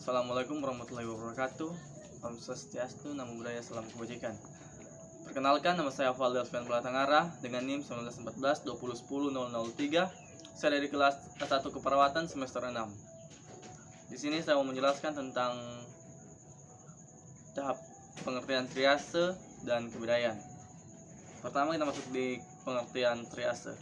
Assalamualaikum warahmatullahi wabarakatuh. Om Swastiastu, Namo Buddhaya, Salam Kebajikan. Perkenalkan, nama saya Valder Sven Balatangara dengan NIM 1914 2010 003. Saya dari kelas S1 Keperawatan semester 6. Di sini saya mau menjelaskan tentang tahap pengertian triase dan kebudayaan. Pertama kita masuk di pengertian triase.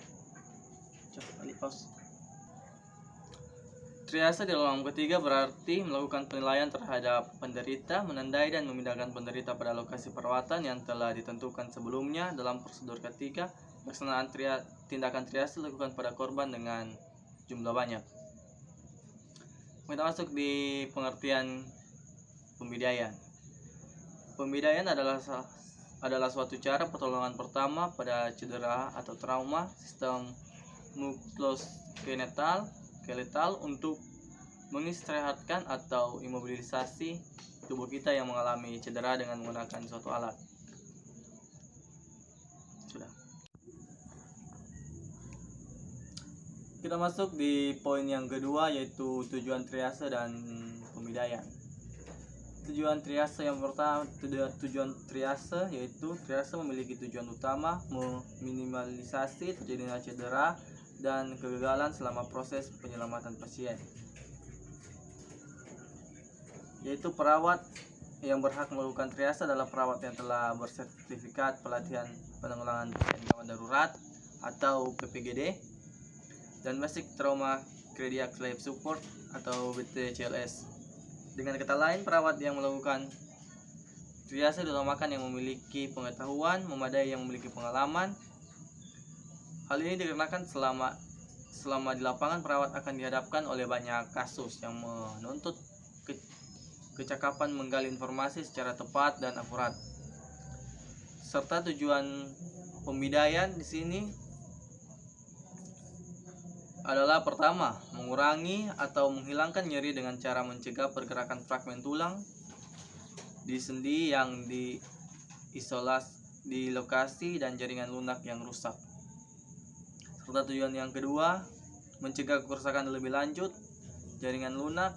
Triase di dalam ketiga berarti melakukan penilaian terhadap penderita, menandai dan memindahkan penderita pada lokasi perawatan yang telah ditentukan sebelumnya. Dalam prosedur ketiga, pelaksanaan tindakan triase dilakukan pada korban dengan jumlah banyak. Kita masuk di pengertian pembidaian. Pembidaian adalah suatu cara pertolongan pertama pada cedera atau trauma sistem muskuloskeletal untuk mengistirahatkan atau imobilisasi tubuh kita yang mengalami cedera dengan menggunakan suatu alat. Sudah. Kita masuk di poin yang kedua, yaitu tujuan triase dan pembidaian. Tujuan triase yang pertama, tujuan triase yaitu triase memiliki tujuan utama meminimalisasi terjadinya cedera dan kegagalan selama proses penyelamatan pasien. Yaitu perawat yang berhak melakukan triase adalah perawat yang telah bersertifikat pelatihan penanggulangan pasien gawat darurat atau PPGD dan Basic Trauma Cardiac Life Support atau BTCLS. Dengan kata lain, perawat yang melakukan triase diutamakan yang memiliki pengetahuan memadai, yang memiliki pengalaman. Hal ini dikarenakan selama di lapangan perawat akan dihadapkan oleh banyak kasus yang menuntut kecakapan menggali informasi secara tepat dan akurat. Serta tujuan pembidaian di sini adalah pertama, mengurangi atau menghilangkan nyeri dengan cara mencegah pergerakan fragmen tulang di sendi yang diisolasi di lokasi dan jaringan lunak yang rusak. Serta tujuan yang kedua, mencegah kerusakan lebih lanjut jaringan lunak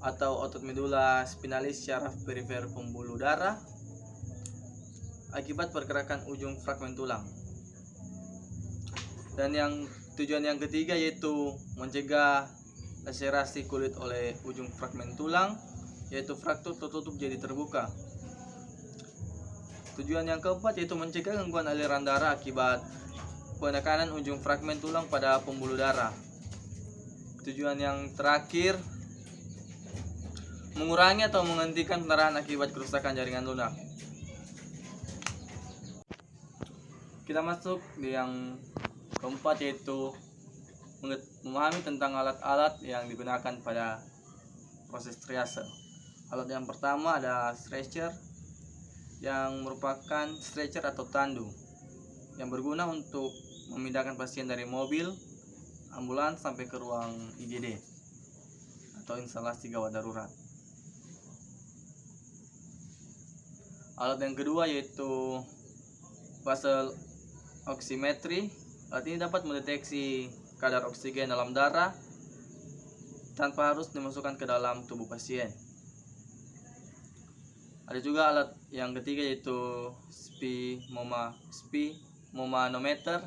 atau otot medula spinalis syaraf perifer pembuluh darah akibat pergerakan ujung fragmen tulang. Dan tujuan yang ketiga yaitu mencegah laserasi kulit oleh ujung fragmen tulang, yaitu fraktur tertutup jadi terbuka. Tujuan yang keempat yaitu mencegah gangguan aliran darah akibat penekanan ujung fragmen tulang pada pembuluh darah. Tujuan yang terakhir, mengurangi atau menghentikan pendarahan akibat kerusakan jaringan lunak. Kita masuk di yang keempat, yaitu memahami tentang alat-alat yang digunakan pada proses triase. Alat yang pertama ada stretcher, yang merupakan stretcher atau tandu yang berguna untuk memindahkan pasien dari mobil, ambulans sampai ke ruang IGD atau instalasi gawat darurat. Alat yang kedua yaitu basal oximetry. Alat ini dapat mendeteksi kadar oksigen dalam darah tanpa harus dimasukkan ke dalam tubuh pasien. Ada juga alat yang ketiga yaitu sphygmomanometer,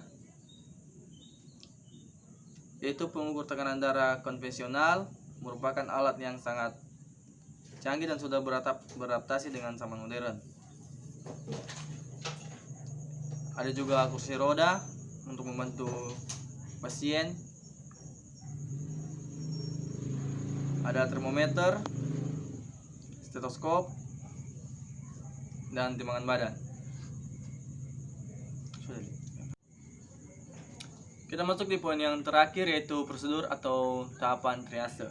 yaitu pengukur tekanan darah konvensional, merupakan alat yang sangat canggih dan sudah beradaptasi dengan zaman modern. Ada juga kursi roda untuk membantu pasien. Ada termometer, stetoskop, dan timbangan badan. Kita masuk di poin yang terakhir, yaitu prosedur atau tahapan triase.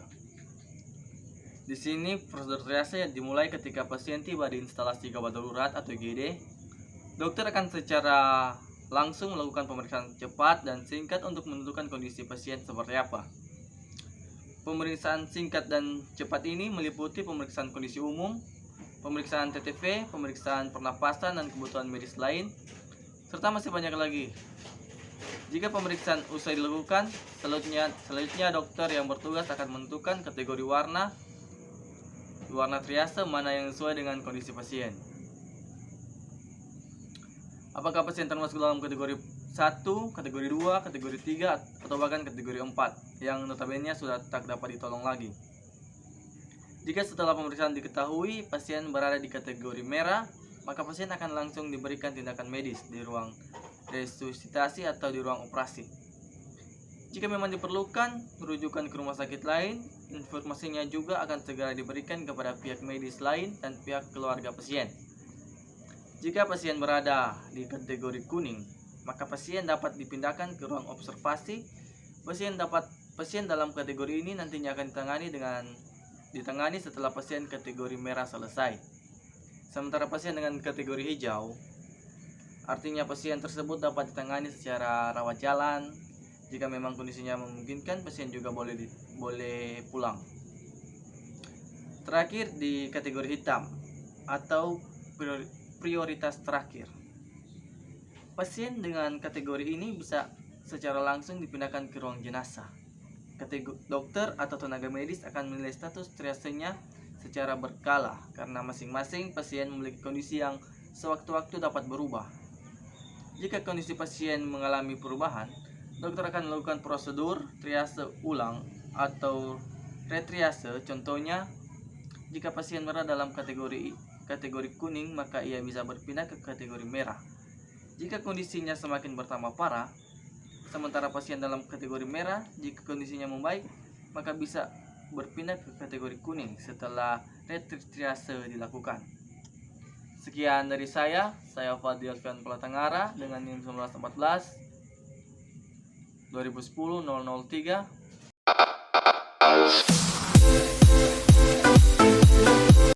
Di sini prosedur triase dimulai ketika pasien tiba di instalasi gawat darurat atau IGD. Dokter akan secara langsung melakukan pemeriksaan cepat dan singkat untuk menentukan kondisi pasien seperti apa. Pemeriksaan singkat dan cepat ini meliputi pemeriksaan kondisi umum, pemeriksaan TTV, pemeriksaan pernapasan dan kebutuhan medis lain, serta masih banyak lagi. Jika pemeriksaan usai dilakukan, selanjutnya dokter yang bertugas akan menentukan kategori warna warna triase mana yang sesuai dengan kondisi pasien. Apakah pasien termasuk dalam kategori 1, kategori 2, kategori 3, atau bahkan kategori 4 yang notabene sudah tak dapat ditolong lagi. Jika setelah pemeriksaan diketahui pasien berada di kategori merah, maka pasien akan langsung diberikan tindakan medis di ruang resusitasi atau di ruang operasi. Jika memang diperlukan rujukan ke rumah sakit lain, informasinya juga akan segera diberikan kepada pihak medis lain dan pihak keluarga pasien. Jika pasien berada di kategori kuning, maka pasien dapat dipindahkan ke ruang observasi. Pasien dalam kategori ini nantinya akan ditangani setelah pasien kategori merah selesai. Sementara pasien dengan kategori hijau, artinya pasien tersebut dapat ditangani secara rawat jalan. Jika memang kondisinya memungkinkan, pasien juga boleh pulang. Terakhir di kategori hitam atau prioritas terakhir. Pasien dengan kategori ini bisa secara langsung dipindahkan ke ruang jenazah. Dokter atau tenaga medis akan menilai status triasenya secara berkala karena masing-masing pasien memiliki kondisi yang sewaktu-waktu dapat berubah. Jika kondisi pasien mengalami perubahan, dokter akan melakukan prosedur triase ulang atau retriase. Contohnya, jika pasien berada dalam kategori kuning, maka ia bisa berpindah ke kategori merah. Jika kondisinya semakin bertambah parah, sementara pasien dalam kategori merah, jika kondisinya membaik, maka bisa berpindah ke kategori kuning setelah retriase dilakukan. Sekian dari saya Fadil Alfian Pelatangara dengan NIM 1914 2010 003.